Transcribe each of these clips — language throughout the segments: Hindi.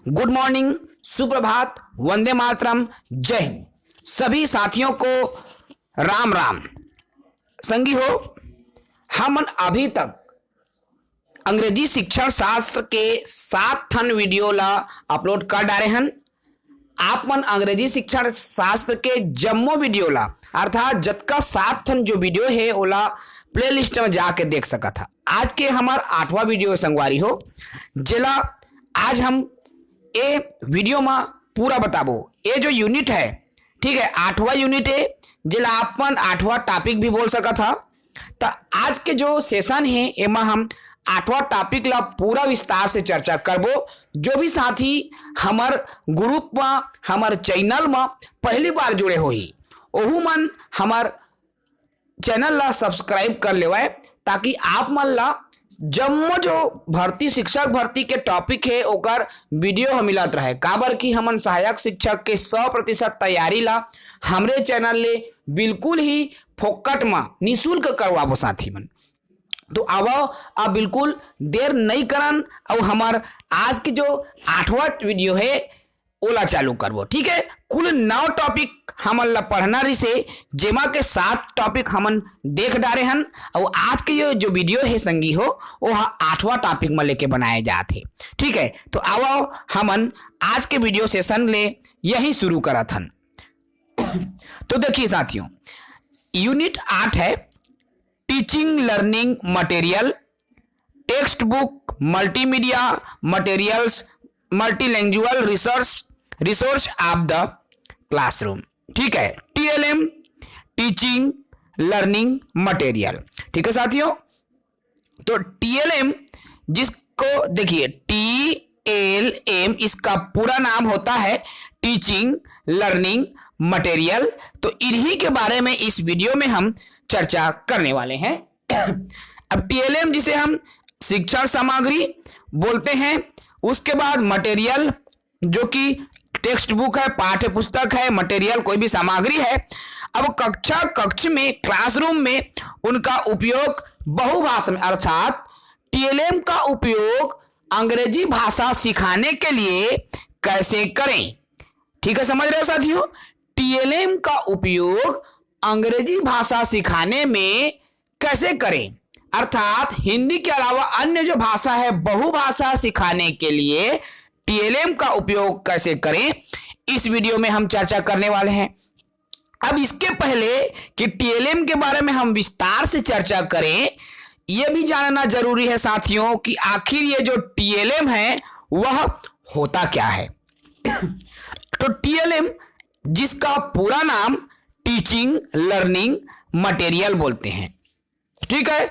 गुड मॉर्निंग, सुप्रभात, वंदे मातरम, जय हिंद। सभी साथियों को राम राम। संगी हो, हम अभी तक अंग्रेजी शिक्षण शास्त्र के 7 ठन वीडियो ला अपलोड कर डाले हन। आप मन अंग्रेजी शिक्षण शास्त्र के जम्मो वीडियो ला अर्थात जतका 7 ठन जो वीडियो है ओला प्लेलिस्ट में जाके देख सका था। आज के हमार 8वां वीडियो संगवारी हो, जेला आज हम ए वीडियो में पूरा बताबो। ये जो यूनिट है, ठीक है, 8वां यूनिट है, जेला आपन 8वां टॉपिक भी बोल सका था। तो आज के जो सेशन है एमा हम 8वां टॉपिक ला पूरा विस्तार से चर्चा करबो। जो भी साथी हमार ग्रुप में, हमार चैनल में पहली बार जुड़े होही, ओहू मन हमार चैनल ला सब्सक्राइब कर लेवाए, ताकि आप मन ला जम्मो जो भर्ती शिक्षक भर्ती के टॉपिक है ओकर वीडियो हम मिलत रहे। काबर की हमन सहायक शिक्षक के 100% तैयारी ला हमरे चैनल ले बिल्कुल ही फोकट में निःशुल्क करवाबो साथी मन। तो आओ अब बिल्कुल देर नहीं करन और हमार आज की जो 8वां वीडियो है ओला चालू करबो। ठीक है, कुल 9 टॉपिक हमन ला पढ़ना रही से, जेमा के 7 टॉपिक हमन देख डारे हन और आज के जो वीडियो है संगी हो वो 8वां टॉपिक में लेके बनाए जाते। ठीक है, तो आओ हमन आज के वीडियो सेशन ले यही शुरू करत हन। तो देखिए साथियों, यूनिट 8 है teaching learning material, text book, multimedia materials, multilanguage resource of the classroom. ठीक है, टीएलएम टीचिंग लर्निंग मटेरियल। ठीक है साथियों, तो टीएलएम जिसको देखिए टीएलएम इसका पूरा नाम होता है टीचिंग लर्निंग मटेरियल। तो इन्हीं के बारे में इस वीडियो में हम चर्चा करने वाले हैं। अब टीएलएम जिसे हम शिक्षण सामग्री बोलते हैं, उसके बाद मटेरियल जो कि टेक्स्ट बुक है, पाठ्य पुस्तक है, मटेरियल कोई भी सामग्री है। अब कक्ष में, क्लासरूम में उनका उपयोग बहुभाषा में, अर्थात टीएलएम का उपयोग अंग्रेजी भाषा सिखाने के लिए कैसे करें। ठीक है, समझ रहे हो साथियों, टीएलएम का उपयोग अंग्रेजी भाषा सिखाने में कैसे करें, अर्थात हिंदी के अलावा अन्य जो भाषा है बहुभाषा सिखाने के लिए टीएलएम का उपयोग कैसे करें, इस वीडियो में हम चर्चा करने वाले हैं। अब इसके पहले कि टीएलएम के बारे में हम विस्तार से चर्चा करें, यह भी जानना जरूरी है साथियों कि आखिर ये जो टीएलएम है वह होता क्या है। तो टीएलएम जिसका पूरा नाम टीचिंग लर्निंग मटेरियल बोलते हैं। ठीक है,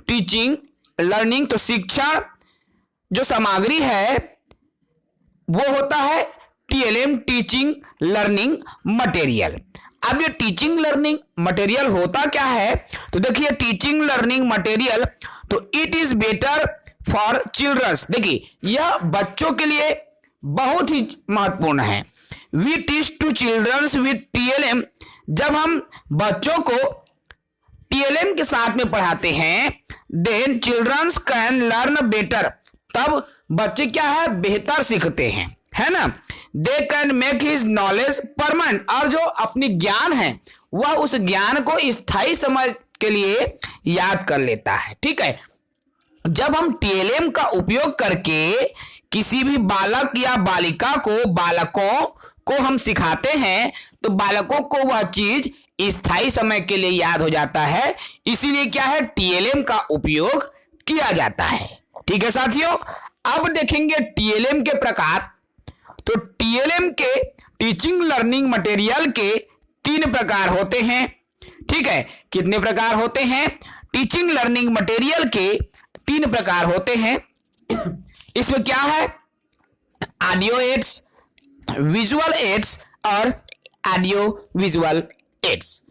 टीचिंग लर्निंग तो शिक्षा जो सामग्री है वो होता है टीएलएम टीचिंग लर्निंग मटेरियल। अब ये टीचिंग लर्निंग मटेरियल होता क्या है, तो देखिए टीचिंग लर्निंग मटेरियल तो it is better for childrens. देखिए यह बच्चों के लिए बहुत ही महत्वपूर्ण है। We teach to childrens with TLM, जब हम बच्चों को टीएलएम के साथ में पढ़ाते हैं, then childrens can learn better, तब बच्चे क्या है बेहतर सीखते हैं, है ना। They can make his knowledge permanent, और जो अपनी ज्ञान है वह उस ज्ञान को स्थायी समय के लिए याद कर लेता है। ठीक है, जब हम टीएलएम का उपयोग करके किसी भी बालक या बालिका को, बालकों को हम सिखाते हैं, तो बालकों को वह चीज स्थायी समय के लिए याद हो जाता है। इसीलिए क्या है टीएलएम का उपयोग किया जाता है। ठीक है साथियों, अब देखेंगे टीएलएम के प्रकार। तो टीएलएम के टीचिंग लर्निंग मटेरियल के 3 प्रकार होते हैं। ठीक है, कितने प्रकार होते हैं? टीचिंग लर्निंग मटेरियल के 3 प्रकार होते हैं। इसमें क्या है, ऑडियो एड्स, विजुअल एड्स और ऑडियो विजुअल एड्स।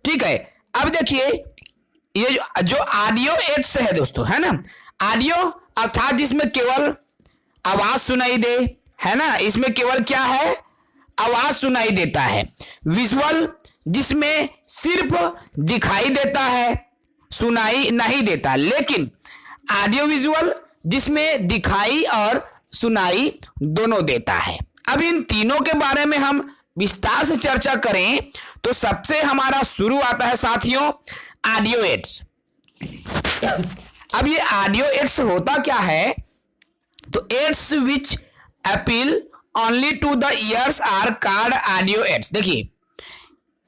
ठीक है, अब देखिए ये जो ऑडियो एड्स है दोस्तों, है ना, ऑडियो अर्थात जिसमें केवल आवाज सुनाई दे, है ना, इसमें केवल क्या है आवाज सुनाई देता है। विजुअल जिसमें सिर्फ दिखाई देता है, सुनाई नहीं देता। लेकिन ऑडियो विजुअल जिसमें दिखाई और सुनाई दोनों देता है। अब इन तीनों के बारे में हम विस्तार से चर्चा करें तो सबसे हमारा शुरू आता है साथियों ऑडियो एड्स। अब ये ऑडियो एड्स होता क्या है, तो aids which appeal only to the ears are called audio aids. देखिए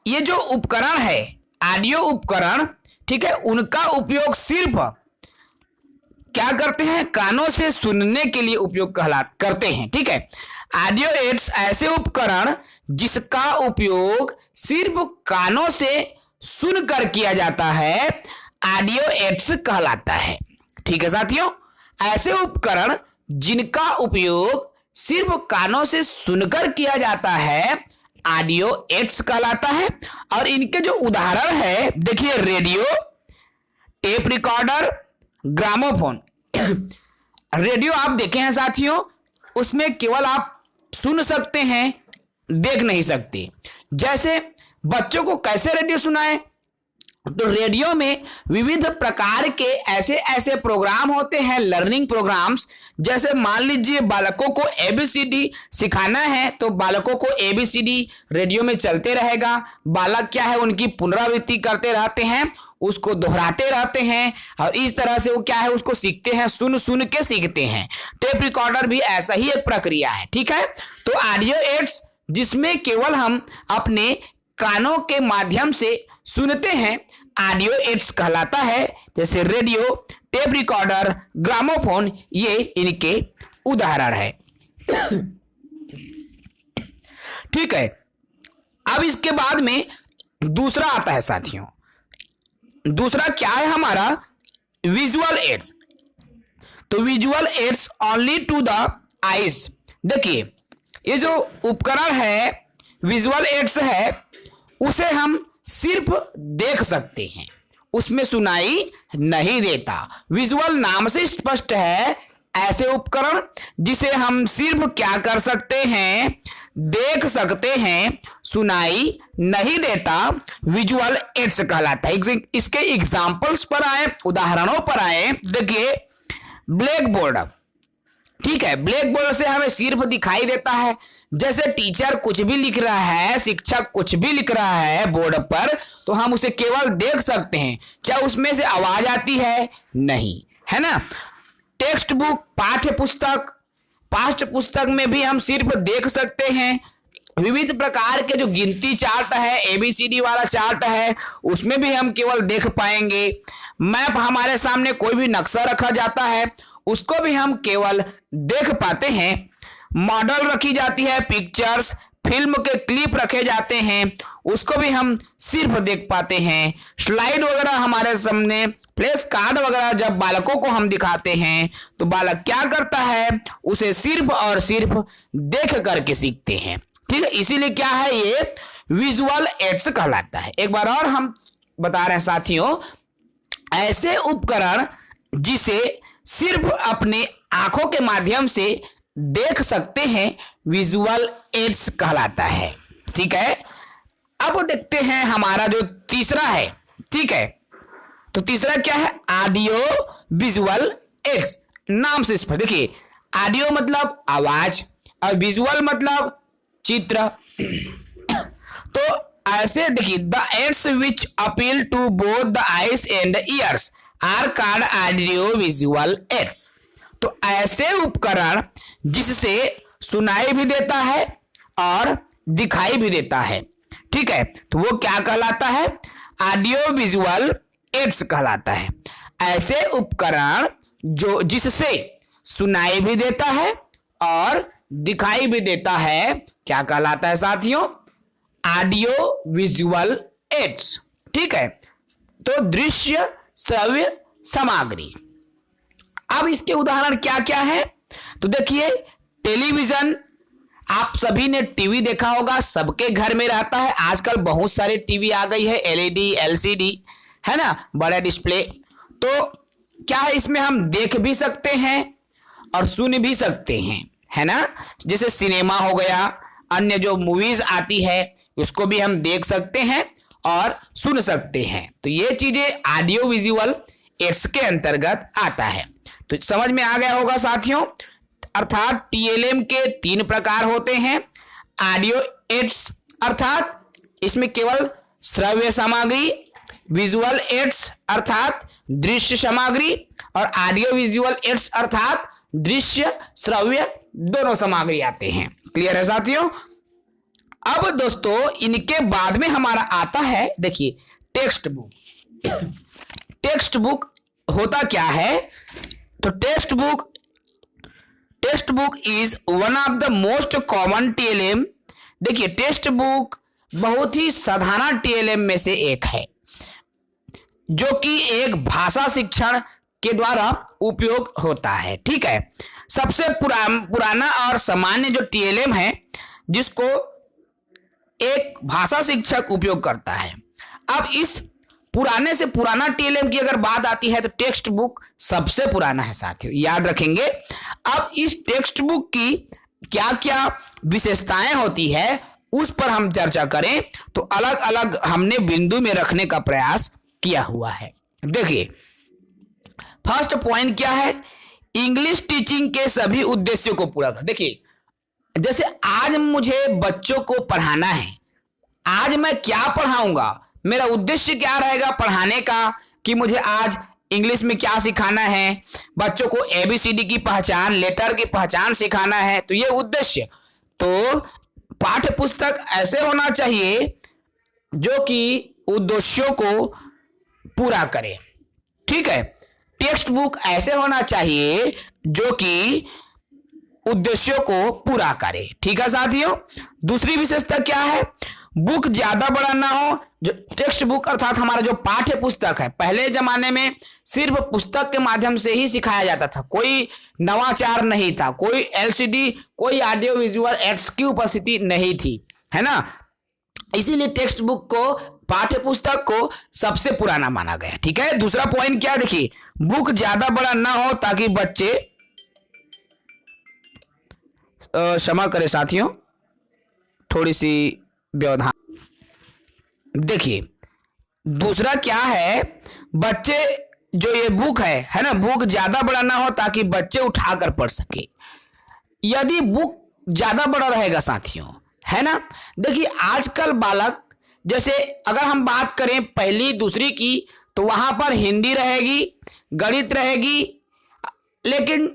ये जो उपकरण है ऑडियो उपकरण, ठीक है, उनका उपयोग सिर्फ क्या करते हैं, कानों से सुनने के लिए उपयोग करते हैं। ठीक है, ऑडियो एड्स ऐसे उपकरण जिसका उपयोग सिर्फ कानों से सुनकर किया जाता है ऑडियो एड्स कहलाता है। ठीक है साथियों, ऐसे उपकरण जिनका उपयोग सिर्फ कानों से सुनकर किया जाता है ऑडियो एड्स कहलाता है। और इनके जो उदाहरण है देखिए, radio, tape recorder, gramophone. Radio आप देखे हैं साथियों, उसमें केवल आप सुन सकते हैं, देख नहीं सकते। जैसे बच्चों को कैसे रेडियो सुनाएं, तो रेडियो में विविध प्रकार के ऐसे ऐसे प्रोग्राम होते हैं, लर्निंग प्रोग्राम्स। जैसे मान लीजिए बालकों को एबीसीडी सिखाना है तो बालकों को एबीसीडी रेडियो में चलते रहेगा। बालक क्या है, उनकी पुनरावृत्ति करते रहते हैं, उसको दोहराते रहते हैं और इस तरह से वो क्या है, उसको सीखते हैं, सुन सुन के सीखते हैं। टेप रिकॉर्डर भी ऐसा ही एक प्रक्रिया है। ठीक है, तो ऑडियो एड्स जिसमें केवल हम अपने कानों के माध्यम से सुनते हैं ऑडियो एड्स कहलाता है। जैसे रेडियो, टेप रिकॉर्डर, ग्रामोफोन, ये इनके उदाहरण है। ठीक है, अब इसके बाद में दूसरा आता है साथियों। दूसरा क्या है हमारा, विजुअल एड्स। तो visual aids only to the eyes. देखिए ये जो उपकरण है विजुअल एड्स है, उसे हम सिर्फ देख सकते हैं, उसमें सुनाई नहीं देता। विजुअल नाम से स्पष्ट है, ऐसे उपकरण जिसे हम सिर्फ क्या कर सकते हैं, देख सकते हैं, सुनाई नहीं देता, विजुअल एड्स कहलाता है। इसके एग्जाम्पल्स पर आए, उदाहरणों पर आए। देखिए ब्लैक बोर्ड, ठीक है, ब्लैक बोर्ड से हमें सिर्फ दिखाई देता है। जैसे टीचर कुछ भी लिख रहा है, शिक्षक कुछ भी लिख रहा है बोर्ड पर, तो हम उसे केवल देख सकते हैं। क्या उसमें से आवाज आती है? नहीं, है ना। टेक्स्ट बुक, पाठ्य पुस्तक में भी हम सिर्फ देख सकते हैं। विविध प्रकार के जो गिनती चार्ट है, एबीसीडी वाला चार्ट है, उसमें भी हम केवल देख पाएंगे। मैप, हमारे सामने कोई भी नक्शा रखा जाता है, उसको भी हम केवल देख पाते हैं। मॉडल रखी जाती है, पिक्चर्स, फिल्म के क्लिप रखे जाते हैं, उसको भी हम सिर्फ देख पाते हैं। स्लाइड वगैरह हमारे सामने, फ्लैश कार्ड वगैरह जब बालकों को हम दिखाते हैं तो बालक क्या करता है, उसे सिर्फ और सिर्फ देख करके सीखते हैं। ठीक है, इसीलिए क्या है, ये विजुअल एड्स कहलाता है। एक बार और हम बता रहे हैं साथियों, ऐसे उपकरण जिसे सिर्फ अपने आंखों के माध्यम से देख सकते हैं, विजुअल एड्स कहलाता है। ठीक है, अब देखते हैं हमारा जो तीसरा है। ठीक है, तो तीसरा क्या है, ऑडियो विजुअल एड्स। नाम से स्पष्ट, देखिए ऑडियो मतलब आवाज और विजुअल मतलब चित्र। तो ऐसे देखिए, the aids which appeal to both the eyes and ears are called audio visual aids. तो ऐसे उपकरण जिससे सुनाई भी देता है और दिखाई भी देता है, ठीक है, तो वो क्या कहलाता है, ऑडियो विजुअल एड्स कहलाता है। ऐसे उपकरण जो जिससे सुनाई भी देता है और दिखाई भी देता है, क्या कहलाता है साथियों, ऑडियो विजुअल एड्स। ठीक है, तो दृश्य श्रव्य सामग्री। अब इसके उदाहरण क्या क्या है, तो देखिए टेलीविजन, आप सभी ने टीवी देखा होगा, सबके घर में रहता है। आजकल बहुत सारे टीवी आ गई है, एलईडी, एलसीडी, है ना, बड़ा डिस्प्ले। तो क्या है, इसमें हम देख भी सकते हैं और सुन भी सकते हैं, है ना। जैसे सिनेमा हो गया, अन्य जो मूवीज आती है उसको भी हम देख सकते हैं और सुन सकते हैं। तो ये चीजें ऑडियो विजुअल एड्स के अंतर्गत आता है। तो समझ में आ गया होगा साथियों। अर्थात टीएलएम के 3 प्रकार होते हैं। ऑडियो एड्स अर्थात इसमें केवल श्रव्य सामग्री, विजुअल एड्स अर्थात दृश्य सामग्री, और ऑडियो विजुअल एड्स अर्थात दृश्य श्रव्य दोनों सामग्री आते हैं। क्लियर है साथियों। अब दोस्तों इनके बाद में हमारा आता है, देखिए टेक्स्ट बुक। टेक्स्ट बुक होता क्या है, तो text book is one of the most common TLM. देखिए टेक्स्ट बुक बहुत ही साधारण टीएलएम में से एक है, जो कि एक भाषा शिक्षण के द्वारा उपयोग होता है। ठीक है, सबसे पुराना और सामान्य जो टीएलएम है जिसको एक भाषा शिक्षक उपयोग करता है। अब इस पुराने से पुराना टीएलएम की अगर बात आती है तो टेक्स्ट बुक सबसे पुराना है साथियों, याद रखेंगे। अब इस टेक्स्ट बुक की क्या क्या विशेषताएं होती है उस पर हम चर्चा करें तो अलग अलग हमने बिंदु में रखने का प्रयास किया हुआ है। देखिए फर्स्ट पॉइंट क्या है, इंग्लिश टीचिंग के सभी उद्देश्यों को पूरा कर। देखिए जैसे आज मुझे बच्चों को पढ़ाना है, आज मैं क्या पढ़ाऊंगा, मेरा उद्देश्य क्या रहेगा पढ़ाने का, कि मुझे आज इंग्लिश में क्या सिखाना है, बच्चों को एबीसीडी की पहचान, लेटर की पहचान सिखाना है, तो ये उद्देश्य। तो पाठ्य पुस्तक ऐसे होना चाहिए जो कि उद्देश्यों को पूरा करे। ठीक है, टेक्स्ट बुक ऐसे होना चाहिए जो कि उद्देश्यों को पूरा करे। ठीक है साथियों। दूसरी विशेषता क्या है, बुक ज्यादा बड़ा ना हो। जो टेक्स्ट बुक अर्थात हमारा जो पाठ्य पुस्तक है, पहले जमाने में सिर्फ पुस्तक के माध्यम से ही सिखाया जाता था, कोई नवाचार नहीं था, कोई एलसीडी, कोई ऑडियो विजुअल एड्स की उपस्थिति नहीं थी, है ना। इसीलिए टेक्स्ट बुक को, पाठ्य पुस्तक को सबसे पुराना माना गया। ठीक है। दूसरा पॉइंट क्या, देखिए बुक ज्यादा बड़ा ना हो ताकि बच्चे, क्षमा करें साथियों, थोड़ी सी व्यवधान। देखिए दूसरा क्या है, बच्चे जो ये बुक है ना, बुक ज्यादा बड़ा ना हो ताकि बच्चे उठाकर पढ़ सके। यदि बुक ज्यादा बड़ा रहेगा साथियों, है ना, देखिए आजकल बालक, जैसे अगर हम बात करें पहली दूसरी की, तो वहां पर हिंदी रहेगी, गणित रहेगी, लेकिन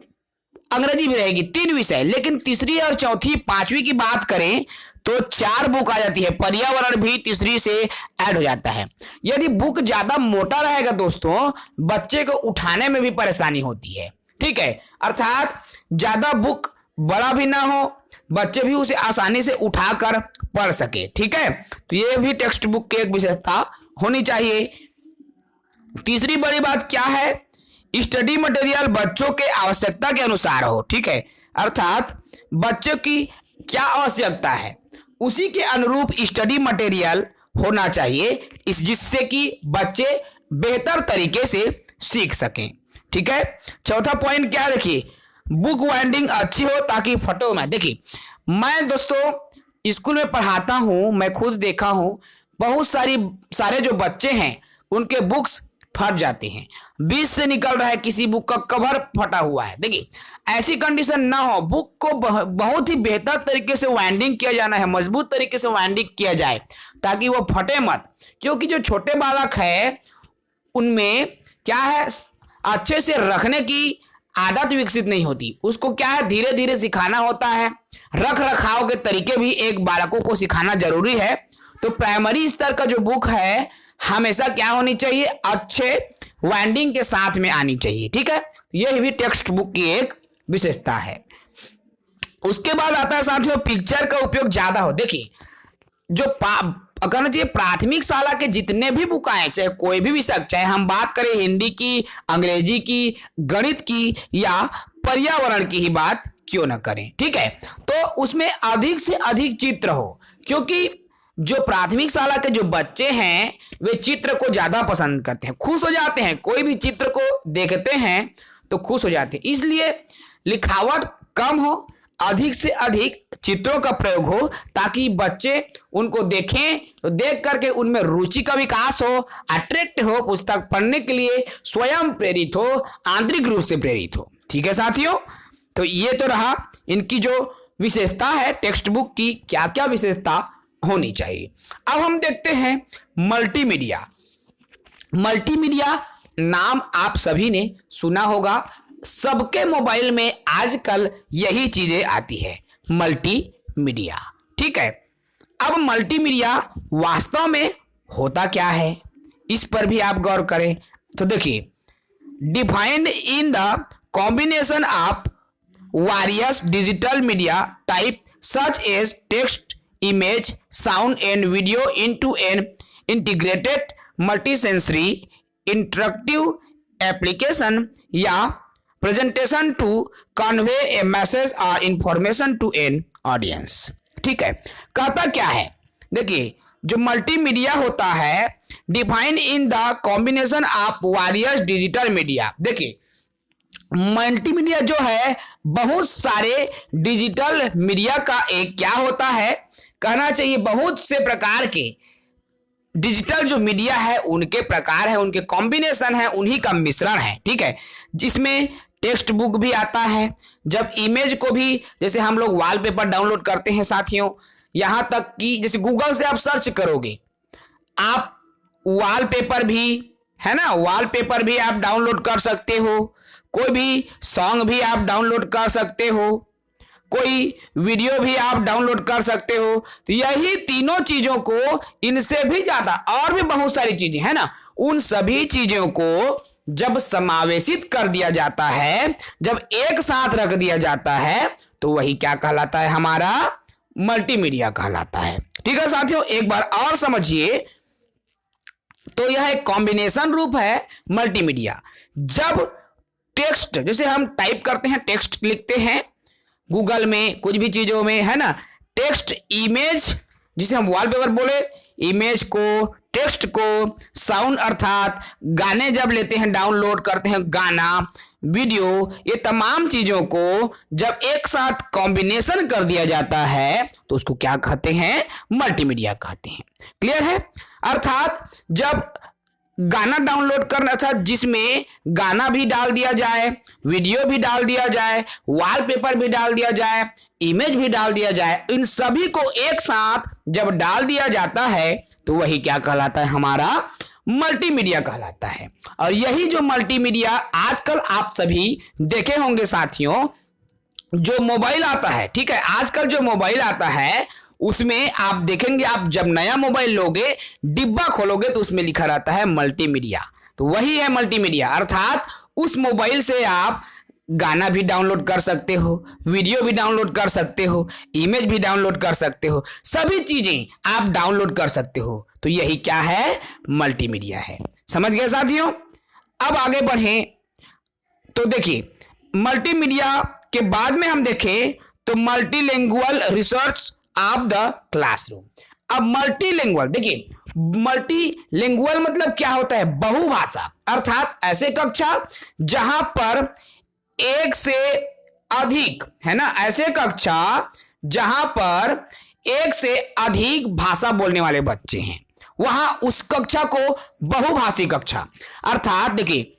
अंग्रेजी भी रहेगी, 3 विषय। लेकिन तीसरी और चौथी पांचवी की बात करें तो 4 बुक आ जाती है, पर्यावरण भी तीसरी से ऐड हो जाता है। यदि बुक ज्यादा मोटा रहेगा दोस्तों, बच्चे को उठाने में भी परेशानी होती है। ठीक है, अर्थात ज्यादा बुक बड़ा भी ना हो, बच्चे भी उसे आसानी से उठाकर पढ़ सके। ठीक है, तो ये भी टेक्स्ट बुक की एक विशेषता होनी चाहिए। तीसरी बड़ी बात क्या है, स्टडी मटेरियल बच्चों के आवश्यकता के अनुसार हो। ठीक है, अर्थात बच्चों की क्या आवश्यकता है उसी के अनुरूप स्टडी मटेरियल होना चाहिए, जिससे कि बच्चे बेहतर तरीके से सीख सकें। ठीक है। चौथा पॉइंट क्या, देखिए बुक वाइंडिंग अच्छी हो ताकि फटो मैं। देखिए मैं दोस्तों स्कूल में पढ़ाता हूं, मैं खुद देखा हूं, बहुत सारे जो बच्चे हैं उनके बुक्स फट जाते हैं, बीच से निकल रहा है, किसी बुक का कवर फटा हुआ है। देखिए ऐसी कंडीशन ना हो, बुक को बहुत ही बेहतर तरीके से वाइंडिंग किया जाना है, मजबूत तरीके से वाइंडिंग किया जाए ताकि वो फटे मत। क्योंकि जो छोटे बालक है उनमें क्या है, अच्छे से रखने की आदत विकसित नहीं होती, उसको क्या है धीरे धीरे सिखाना होता है। रख रखाव के तरीके भी एक बालकों को सिखाना जरूरी है। तो प्राइमरी स्तर का जो बुक है हमेशा क्या होनी चाहिए, अच्छे वाइंडिंग के साथ में आनी चाहिए। ठीक है, यह भी टेक्स्ट बुक की एक विशेषता है। उसके बाद आता है साथियों, पिक्चर का उपयोग ज्यादा हो। देखिए जो अगर जी प्राथमिक शाला के जितने भी बुक आए, चाहे कोई भी विषय, चाहे हम बात करें हिंदी की, अंग्रेजी की, गणित की या पर्यावरण की ही बात क्यों ना करें, ठीक है, तो उसमें अधिक से अधिक चित्र हो। क्योंकि जो प्राथमिक शाला के जो बच्चे हैं वे चित्र को ज्यादा पसंद करते हैं, खुश हो जाते हैं, कोई भी चित्र को देखते हैं तो खुश हो जाते हैं। इसलिए लिखावट कम हो, अधिक से अधिक चित्रों का प्रयोग हो, ताकि बच्चे उनको देखें तो देख करके उनमें रुचि का विकास हो, अट्रैक्ट हो, पुस्तक पढ़ने के लिए स्वयं प्रेरित हो, आंतरिक रूप से प्रेरित हो। ठीक है साथियों। तो ये तो रहा इनकी जो विशेषता है टेक्स्ट बुक की, क्या क्या विशेषता होनी चाहिए। अब हम देखते हैं मल्टीमीडिया। मल्टीमीडिया नाम आप सभी ने सुना होगा, सबके मोबाइल में आजकल यही चीजें आती है, मल्टीमीडिया। ठीक है, अब मल्टीमीडिया वास्तव में होता क्या है, इस पर भी आप गौर करें। तो देखिए, defined in the combination of various digital media type such as text, image, sound and video into an integrated multisensory interactive application या presentation to convey a message or information to an audience। ठीक है, कहता क्या है, देखिए जो मल्टीमीडिया होता है defined in the combination of various digital media. देखिए मल्टीमीडिया जो है बहुत सारे डिजिटल मीडिया का एक क्या होता है, कहना चाहिए बहुत से प्रकार के डिजिटल जो मीडिया है उनके प्रकार है, उनके कॉम्बिनेशन है, उन्हीं का मिश्रण है। ठीक है, जिसमें टेक्स्ट बुक भी आता है, जब इमेज को भी जैसे हम लोग वॉलपेपर डाउनलोड करते हैं साथियों, यहाँ तक कि जैसे गूगल से आप सर्च करोगे आप वॉलपेपर भी है ना, वॉलपेपर भी आप डाउनलोड कर सकते हो, कोई भी सॉन्ग भी आप डाउनलोड कर सकते हो, कोई वीडियो भी आप डाउनलोड कर सकते हो। तो यही तीनों चीजों को, इनसे भी ज्यादा और भी बहुत सारी चीजें है ना, उन सभी चीजों को जब समावेशित कर दिया जाता है, जब एक साथ रख दिया जाता है, तो वही क्या कहलाता है, हमारा मल्टीमीडिया कहलाता है। ठीक है साथियों, एक बार और समझिए, तो यह एक कॉम्बिनेशन रूप है मल्टीमीडिया। जब टेक्स्ट जैसे हम टाइप करते हैं, टेक्स्ट लिखते हैं गूगल में, कुछ भी चीजों में है ना, टेक्स्ट, इमेज जिसे हम वॉलपेपर बोले, इमेज को, टेक्स्ट को, साउंड अर्थात गाने जब लेते हैं डाउनलोड करते हैं गाना, वीडियो, ये तमाम चीजों को जब एक साथ कॉम्बिनेशन कर दिया जाता है तो उसको क्या कहते हैं, मल्टीमीडिया कहते हैं। क्लियर है, अर्थात जब गाना डाउनलोड करना था जिसमें गाना भी डाल दिया जाए, वीडियो भी डाल दिया जाए, वॉलपेपर भी डाल दिया जाए, इमेज भी डाल दिया जाए, इन सभी को एक साथ जब डाल दिया जाता है तो वही क्या कहलाता है, हमारा मल्टीमीडिया कहलाता है। और यही जो मल्टीमीडिया आजकल आप सभी देखे होंगे साथियों, जो मोबाइल आता है, ठीक है, आजकल जो मोबाइल आता है उसमें आप देखेंगे, आप जब नया मोबाइल लोगे, डिब्बा खोलोगे तो उसमें लिखा रहता है मल्टीमीडिया। तो वही है मल्टीमीडिया, अर्थात उस मोबाइल से आप गाना भी डाउनलोड कर सकते हो, वीडियो भी डाउनलोड कर सकते हो, इमेज भी डाउनलोड कर सकते हो, सभी चीजें आप डाउनलोड कर सकते हो। तो यही क्या है, मल्टीमीडिया है। समझ गए साथियों, अब आगे बढ़ें तो देखिए मल्टीमीडिया के बाद में हम देखें तो multilingual research of the classroom. अब मल्टीलिंगुअल, देखिए मल्टीलिंगुअल मतलब क्या होता है, बहुभाषा, अर्थात ऐसे कक्षा जहां पर एक से अधिक है ना, ऐसे कक्षा जहां पर एक से अधिक भाषा बोलने वाले बच्चे हैं, वहां उस कक्षा को बहुभाषी कक्षा। अर्थात देखिए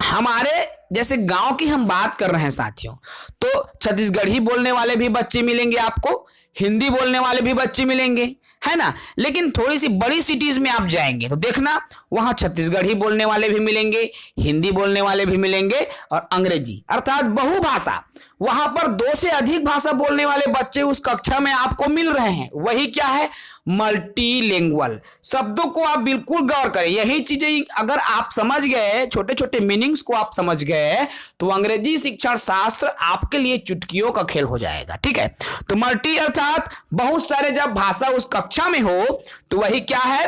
हमारे जैसे गांव की हम बात कर रहे हैं साथियों, तो छत्तीसगढ़ी बोलने वाले भी बच्चे मिलेंगे आपको, हिंदी बोलने वाले भी बच्चे मिलेंगे, है ना। लेकिन थोड़ी सी बड़ी सिटीज में आप जाएंगे तो देखना वहां छत्तीसगढ़ी बोलने वाले भी मिलेंगे, हिंदी बोलने वाले भी मिलेंगे और अंग्रेजी, अर्थात बहुभाषा, वहां पर 2 से अधिक भाषा बोलने वाले बच्चे उस कक्षा में आपको मिल रहे हैं। वही क्या है, मल्टीलिंगुअल। शब्दों को आप बिल्कुल गौर करें, यही चीजें अगर आप समझ गए, छोटे छोटे मीनिंग्स को आप समझ गए, तो अंग्रेजी शिक्षण शास्त्र आपके लिए चुटकियों का खेल हो जाएगा। ठीक है, तो मल्टी अर्थात बहुत सारे जब भाषा उस कक्षा में हो तो वही क्या है,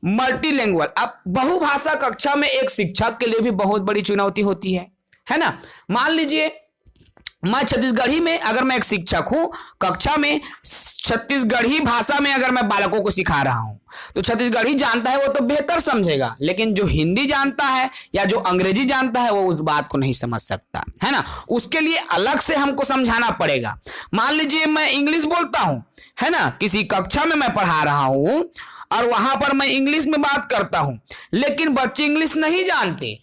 मल्टीलिंगुअल। अब बहुभाषा कक्षा में एक शिक्षक के लिए भी बहुत बड़ी चुनौती होती है ना। मान लीजिए मैं छत्तीसगढ़ी में, अगर मैं एक शिक्षक हूं, कक्षा में छत्तीसगढ़ी भाषा में अगर मैं बालकों को सिखा रहा हूं, तो छत्तीसगढ़ी जानता है वो तो बेहतर समझेगा, लेकिन जो हिंदी जानता है या जो अंग्रेजी जानता है वो उस बात को नहीं समझ सकता, है ना। उसके लिए अलग से हमको समझाना पड़ेगा। मान लीजिए मैं इंग्लिश बोलता हूं, है ना, किसी कक्षा में मैं पढ़ा रहा हूं और वहां पर मैं इंग्लिश में बात करता हूं, लेकिन बच्चे इंग्लिश नहीं जानते,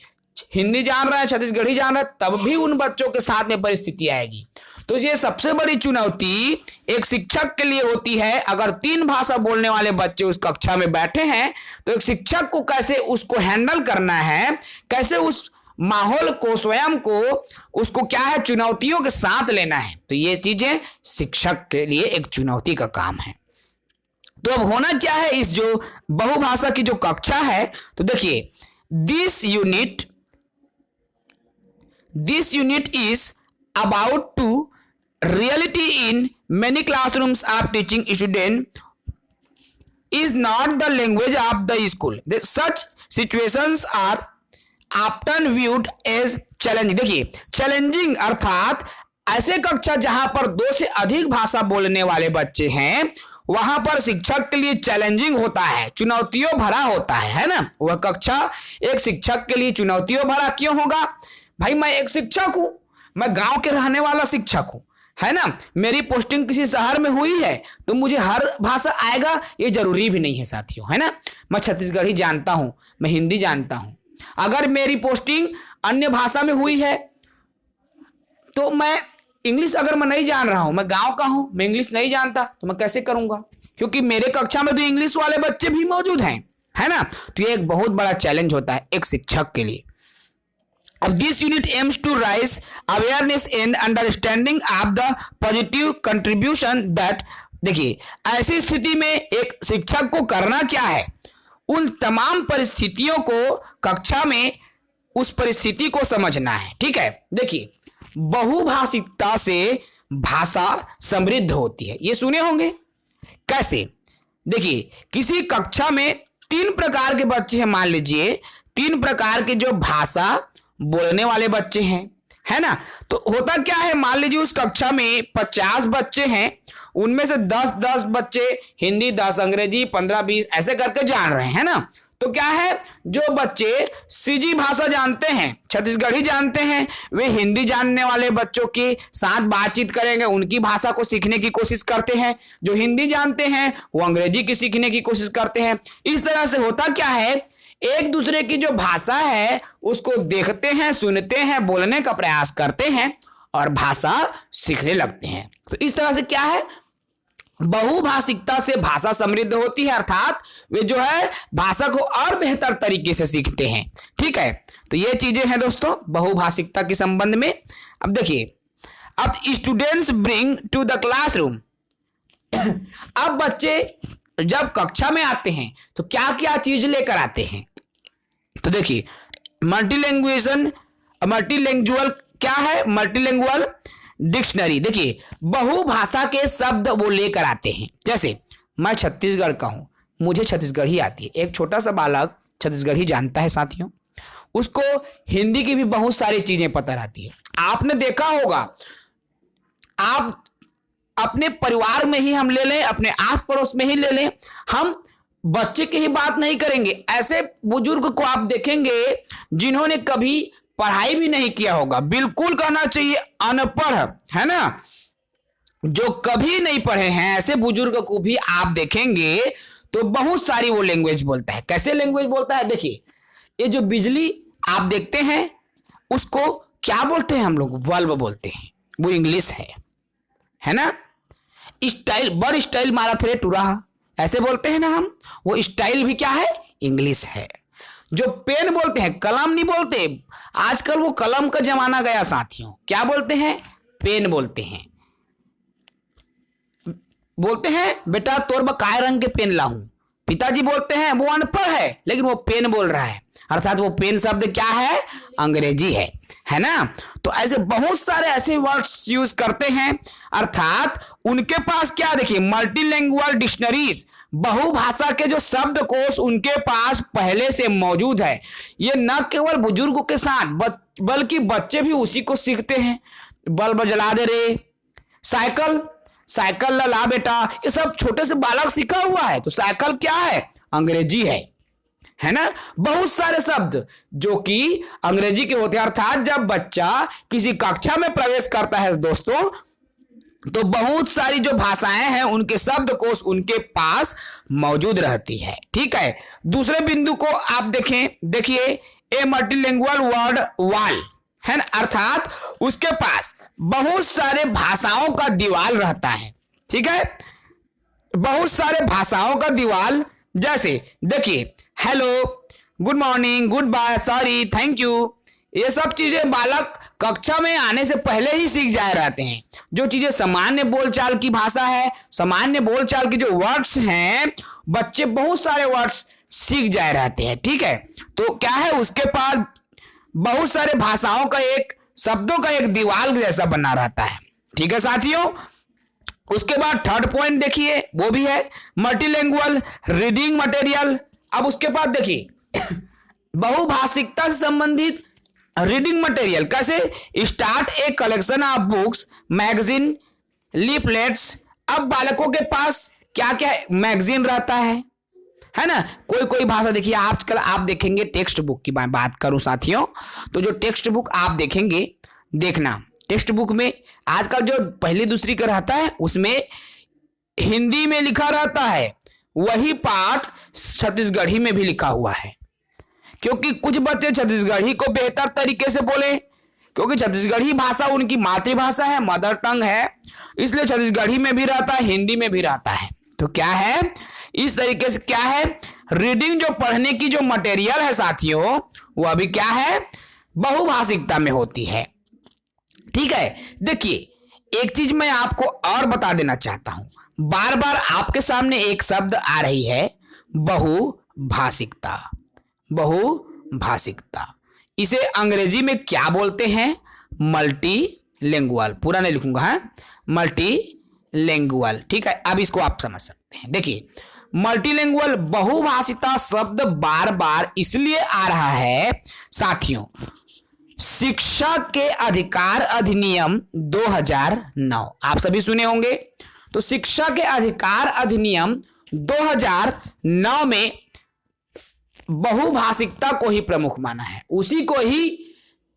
हिंदी जान रहा है, छत्तीसगढ़ी जान रहा है, तब भी उन बच्चों के साथ में परिस्थिति आएगी। तो ये सबसे बड़ी चुनौती एक शिक्षक के लिए होती है। अगर 3 भाषा बोलने वाले बच्चे उस कक्षा में बैठे हैं तो एक शिक्षक को कैसे उसको हैंडल करना है, कैसे उस माहौल को, स्वयं को, उसको क्या है, चुनौतियों के साथ लेना है। तो ये चीजें शिक्षक के लिए एक चुनौती का काम है। तो अब होना क्या है इस जो बहुभाषा की जो कक्षा है, तो देखिए this unit is about to reality in many classrooms of teaching student is not the language of the school. Such situations are often viewed as challenging. देखिए चैलेंजिंग अर्थात ऐसे कक्षा जहां पर 2 से अधिक भाषा बोलने वाले बच्चे हैं, वहां पर शिक्षक के लिए चैलेंजिंग होता है, चुनौतियों भरा होता है ना। वह कक्षा एक शिक्षक के लिए चुनौतियों भरा क्यों होगा? भाई मैं एक शिक्षक हूं, मैं गांव के रहने वाला शिक्षक हूं, है ना। मेरी पोस्टिंग किसी शहर में हुई है तो मुझे हर भाषा आएगा ये जरूरी भी नहीं है साथियों, है ना। मैं छत्तीसगढ़ी जानता हूं, मैं हिंदी जानता हूं। अगर मेरी पोस्टिंग अन्य भाषा में हुई है तो मैं इंग्लिश अगर मैं नहीं जान रहा हूं, मैं गांव का हूं, मैं इंग्लिश नहीं जानता तो मैं कैसे करूंगा? क्योंकि मेरे कक्षा में तो इंग्लिश वाले बच्चे भी मौजूद हैं, है ना। तो ये एक बहुत बड़ा चैलेंज होता है एक शिक्षक के लिए। अब this unit aims to raise awareness and understanding of the positive contribution that, देखिए ऐसी स्थिति में एक शिक्षक को करना क्या है, उन तमाम परिस्थितियों को कक्षा में उस परिस्थिति को समझना है। ठीक है, देखिए बहुभाषिकता से भाषा समृद्ध होती है, ये सुने होंगे। कैसे? देखिए किसी कक्षा में 3 प्रकार के बच्चे हैं, मान लीजिए 3 प्रकार के जो भाषा बोलने वाले बच्चे हैं, है ना। तो होता क्या है, मान लीजिए उस कक्षा में 50 बच्चे हैं, उनमें से 10 बच्चे हिंदी, 10 अंग्रेजी, 15-20 ऐसे करके जान रहे हैं ना। तो क्या है, जो बच्चे सीजी भाषा जानते हैं, छत्तीसगढ़ी जानते हैं, वे हिंदी जानने वाले बच्चों के साथ बातचीत करेंगे, उनकी भाषा को सीखने की कोशिश करते हैं। जो हिंदी जानते हैं वो अंग्रेजी की सीखने की कोशिश करते हैं। इस तरह से होता क्या है, एक दूसरे की जो भाषा है उसको देखते हैं, सुनते हैं, बोलने का प्रयास करते हैं और भाषा सीखने लगते हैं। तो इस तरह से क्या है, बहुभाषिकता से भाषा समृद्ध होती है, अर्थात वे जो है भाषा को और बेहतर तरीके से सीखते हैं। ठीक है, तो ये चीजें हैं दोस्तों बहुभाषिकता के संबंध में। अब देखिए, अब students bring to the classroom, अब बच्चे जब कक्षा में आते हैं तो क्या क्या चीज लेकर आते हैं, तो देखिए मल्टीलैंग्वेजुअल क्या है, मल्टीलैंग्वेज डिक्शनरी। देखिए बहुभाषा के शब्द वो लेकर आते हैं। जैसे मैं छत्तीसगढ़ का हूं, मुझे छत्तीसगढ़ी आती है, एक छोटा सा बालक छत्तीसगढ़ी जानता है साथियों, उसको हिंदी की भी बहुत सारी चीजें पता रहती है। आपने देखा होगा, आप अपने परिवार में ही हम ले लें, अपने आस पड़ोस में ही ले लें, हम बच्चे की ही बात नहीं करेंगे, ऐसे बुजुर्ग को आप देखेंगे जिन्होंने कभी पढ़ाई भी नहीं किया होगा, बिल्कुल कहना चाहिए अनपढ़, है ना, जो कभी नहीं पढ़े हैं, ऐसे बुजुर्ग को भी आप देखेंगे तो बहुत सारी वो लैंग्वेज बोलता है। कैसे लैंग्वेज बोलता है, देखिए ये जो बिजली आप देखते हैं उसको क्या बोलते हैं हम लोग, बल्ब बोलते हैं, वो इंग्लिश है ना। स्टाइल, बड़ स्टाइल मारा थे टूरा, ऐसे बोलते हैं ना हम, वो स्टाइल भी क्या है, इंग्लिश है। जो पेन बोलते हैं, कलम नहीं बोलते, आजकल वो कलम का जमाना गया साथियों, क्या बोलते हैं, पेन बोलते हैं। बोलते हैं बेटा तोर बकाए रंग के पेन लाऊं, पिताजी बोलते हैं वो अनपढ़ है लेकिन वो पेन बोल रहा है, अर्थात वो पेन शब्द क्या है, अंग्रेजी है ना। तो ऐसे बहुत सारे ऐसे वर्ड्स यूज करते हैं, अर्थात उनके पास क्या, देखिए मल्टीलैंग्वेज डिक्शनरीज, बहुभाषा के जो शब्दकोश उनके पास पहले से मौजूद है। ये न केवल बुजुर्गों के साथ बल्कि बच्चे भी उसी को सीखते हैं। बल्ब जला दे रे, साइकिल साइकिल ला बेटा, ये सब छोटे से बालक सीखा हुआ है। तो साइकिल क्या है, अंग्रेजी है ना। बहुत सारे शब्द जो कि अंग्रेजी के होते हैं, अर्थात जब बच्चा किसी कक्षा में प्रवेश करता है दोस्तों, तो बहुत सारी जो भाषाएं हैं उनके शब्दकोश उनके पास मौजूद रहती है। ठीक है, दूसरे बिंदु को आप देखें, देखिए ए मल्टीलिंगुअल वर्ड वॉल, है ना, अर्थात उसके पास बहुत सारे भाषाओं का दीवाल रहता है। ठीक है, बहुत सारे भाषाओं का दीवाल, जैसे देखिए hello, good morning, goodbye, sorry, thank you, ये सब चीजें बालक कक्षा में आने से पहले ही सीख जाए रहते हैं। जो चीजें सामान्य बोलचाल की भाषा है, सामान्य बोलचाल की जो वर्ड्स हैं, बच्चे बहुत सारे वर्ड्स सीख जाए रहते हैं। ठीक है, तो क्या है, उसके पास बहुत सारे भाषाओं का एक, शब्दों का एक दीवाल जैसा बना रहता है। ठीक है साथियों, उसके बाद थर्ड पॉइंट देखिए, वो भी है मल्टीलिंगुअल रीडिंग मटेरियल। अब उसके बाद देखिए बहुभाषिकता से संबंधित रीडिंग मटेरियल कैसे, start a collection of books, magazine, leaflets. अब बालकों के पास क्या क्या मैगजीन रहता है ना, कोई कोई भाषा देखिए, आजकल आप देखेंगे टेक्स्ट बुक की बात करूं साथियों, तो जो टेक्स्ट बुक आप देखेंगे, देखना टेक्स्ट बुक में आजकल जो पहली दूसरी का रहता है उसमें हिंदी में लिखा रहता है, वही पाठ छत्तीसगढ़ी में भी लिखा हुआ है, क्योंकि कुछ बच्चे छत्तीसगढ़ी को बेहतर तरीके से बोले, क्योंकि छत्तीसगढ़ी भाषा उनकी मातृभाषा है, मदर टंग है, इसलिए छत्तीसगढ़ी में भी रहता है, हिंदी में भी रहता है। तो क्या है, इस तरीके से क्या है, रीडिंग जो पढ़ने की जो मटेरियल है साथियों, वो अभी क्या है, बहुभाषिकता में होती है। ठीक है, देखिए एक चीज मैं आपको और बता देना चाहता हूं, बार बार आपके सामने एक शब्द आ रही है, बहुभाषिकता। बहुभाषिकता, इसे अंग्रेजी में क्या बोलते हैं, मल्टीलिंगुअल। पूरा नहीं लिखूंगा, है मल्टीलिंगुअल। ठीक है, अब इसको आप समझ सकते हैं। देखिए मल्टीलिंगुअल, बहुभाषिता शब्द बार बार इसलिए आ रहा है साथियों, शिक्षा के अधिकार अधिनियम 2009 आप सभी सुने होंगे। तो शिक्षा के अधिकार अधिनियम 2009 में बहुभाषिकता को ही प्रमुख माना है, उसी को ही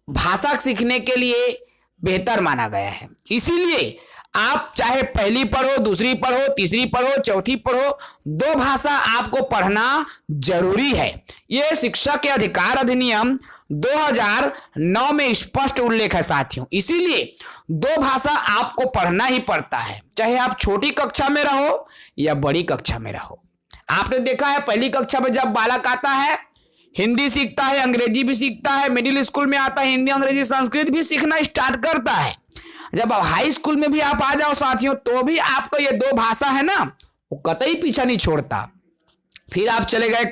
भाषा सीखने के लिए बेहतर माना गया है। इसीलिए आप चाहे पहली पढ़ो, दूसरी पढ़ो, तीसरी पढ़ो, चौथी पढ़ो, दो भाषा आपको पढ़ना जरूरी है। यह शिक्षा के अधिकार अधिनियम 2009 में स्पष्ट उल्लेख है साथियों, इसीलिए दो भाषा आपको पढ़ना ही पड़ता है, चाहे आप छोटी कक्षा में रहो या बड़ी कक्षा में रहो। आपने देखा है पहली कक्षा में जब बालक आता है, हिंदी सीखता है, अंग्रेजी भी सीखता है, मिडिल स्कूल में आता है, हिंदी, अंग्रेजी, संस्कृत भी सीखना स्टार्ट करता है। जब आप हाई स्कूल में भी आप आ जाओ साथियों, तो भी आपको ये दो भाषा है ना, वो कतई पीछा नहीं छोड़ता। फिर आप चले गए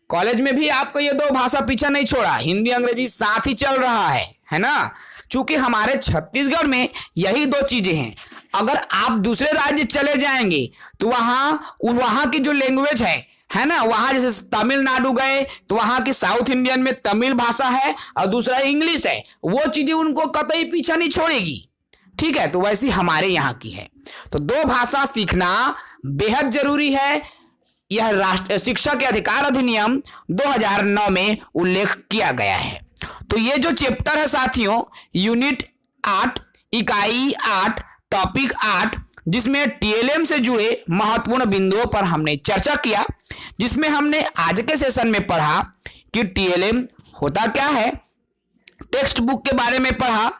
कॉलेज में भी आपको ये दो भाषा पीछा नहीं छोड़ा, हिंदी अंग्रेजी साथ ही चल रहा है ना। चूंकि हमारे छत्तीसगढ़ में यही दो चीजें हैं। अगर आप दूसरे राज्य चले जाएंगे तो वहां की जो लैंग्वेज है ना, वहां जैसे तमिलनाडु गए तो वहां की साउथ इंडियन में तमिल भाषा है और दूसरा इंग्लिश है, वो चीजें उनको कतई पीछा नहीं छोड़ेगी। ठीक है, तो वैसी हमारे यहाँ की है। तो दो भाषा सीखना बेहद जरूरी है, यह राष्ट्रीय शिक्षा के अधिकार अधिनियम 2009 में उल्लेख किया गया है। तो ये जो चैप्टर है साथियों, यूनिट 8 इकाई 8 टॉपिक 8, जिसमें टीएलएम से जुड़े महत्वपूर्ण बिंदुओं पर हमने चर्चा किया, जिसमें हमने आज के सेशन में पढ़ा कि टीएलएम होता क्या है, टेक्स्ट बुक के बारे में पढ़ा,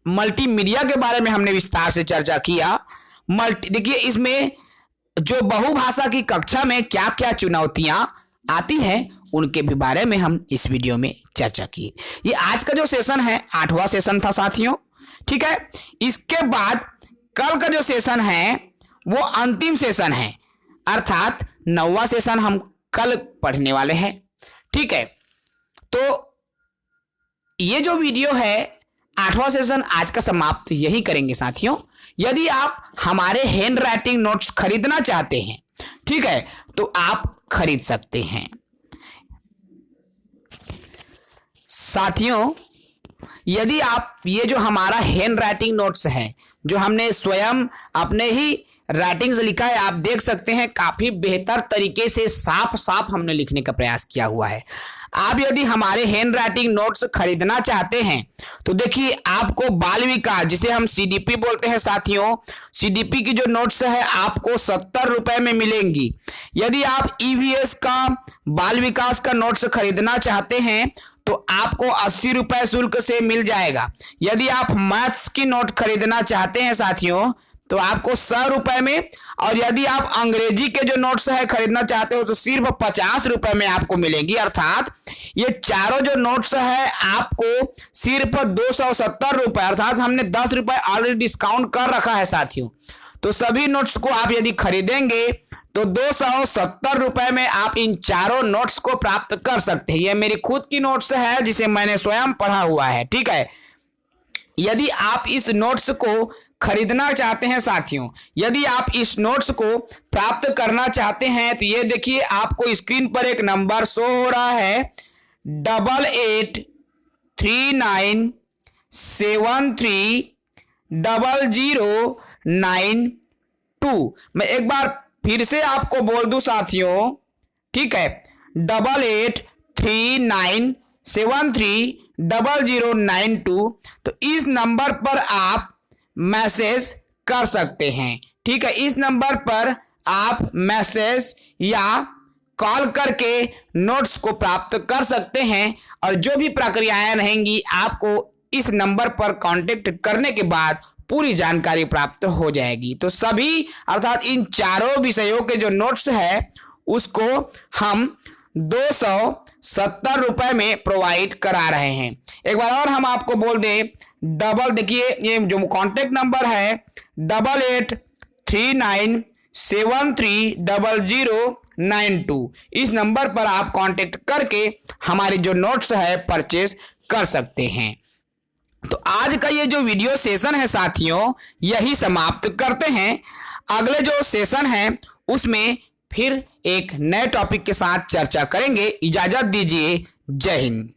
मल्टीमीडिया के बारे में हमने विस्तार से चर्चा किया। देखिए इसमें जो बहुभाषा की कक्षा में क्या क्या चुनौतियां आती हैं, उनके भी बारे में हम इस वीडियो में चर्चा की। ये आज का जो सेशन है 8वां सेशन था साथियों। ठीक है, इसके बाद कल का जो सेशन है वो अंतिम सेशन है, अर्थात 9वां सेशन हम कल पढ़ने वाले हैं। ठीक है, तो ये जो वीडियो है 8वां सेशन आज का समाप्त यही करेंगे साथियों। यदि आप हमारे हैंड राइटिंग नोट्स खरीदना चाहते हैं, ठीक है, तो आप खरीद सकते हैं साथियों। यदि आप ये जो हमारा हैंड राइटिंग नोट्स है, जो हमने स्वयं अपने ही राइटिंग से लिखा है, आप देख सकते हैं काफी बेहतर तरीके से साफ साफ हमने लिखने का प्रयास किया हुआ है। आप यदि हमारे हैंड राइटिंग नोट्स खरीदना चाहते हैं तो देखिए आपको बाल विकास, जिसे हम सीडीपी बोलते हैं साथियों, सीडीपी की जो नोट्स है आपको 70 रुपए में मिलेंगी। यदि आप ईवीएस का बाल विकास का नोट्स खरीदना चाहते हैं तो आपको 80 रुपए शुल्क से मिल जाएगा। यदि आप मैथ्स की नोट खरीदना चाहते हैं साथियों तो आपको 100 रुपए में, और यदि आप अंग्रेजी के जो नोट्स है खरीदना चाहते हो तो सिर्फ 50 रुपए में आपको मिलेंगी। अर्थात ये चारों जो नोट्स है आपको सिर्फ 270 रुपए, अर्थात हमने 10 रुपए ऑलरेडी डिस्काउंट कर रखा है साथियों। तो सभी नोट्स को आप यदि खरीदेंगे तो 270 रुपए में आप इन चारों नोट्स को प्राप्त कर सकते हैं। ये मेरी खुद की नोट्स है जिसे मैंने स्वयं पढ़ा हुआ है, ठीक है। यदि आप इस नोट्स को खरीदना चाहते हैं साथियों, यदि आप इस नोट्स को प्राप्त करना चाहते हैं तो ये देखिए आपको स्क्रीन पर एक नंबर शो हो रहा है 8839730092। मैं एक बार फिर से आपको बोल दूं साथियों, ठीक है, 8839730092। तो इस नंबर पर आप मैसेज कर सकते हैं, ठीक है। इस नंबर पर आप मैसेज या कॉल करके नोट्स को प्राप्त कर सकते हैं, और जो भी प्रक्रियाएं रहेंगी आपको इस नंबर पर कांटेक्ट करने के बाद पूरी जानकारी प्राप्त हो जाएगी। तो सभी अर्थात इन चारों विषयों के जो नोट्स है उसको हम 270 रुपए में प्रोवाइड करा रहे हैं। एक बार और हम आपको बोल दें, देखिए ये जो कांटेक्ट नंबर है 8839730092, इस नंबर पर आप कांटेक्ट करके हमारे जो नोट्स है परचेज कर सकते हैं। तो आज का ये जो वीडियो सेशन है साथियों यही समाप्त करते हैं। अगले जो सेशन है उसमें फिर एक नए टॉपिक के साथ चर्चा करेंगे। इजाजत दीजिए, जय हिंद।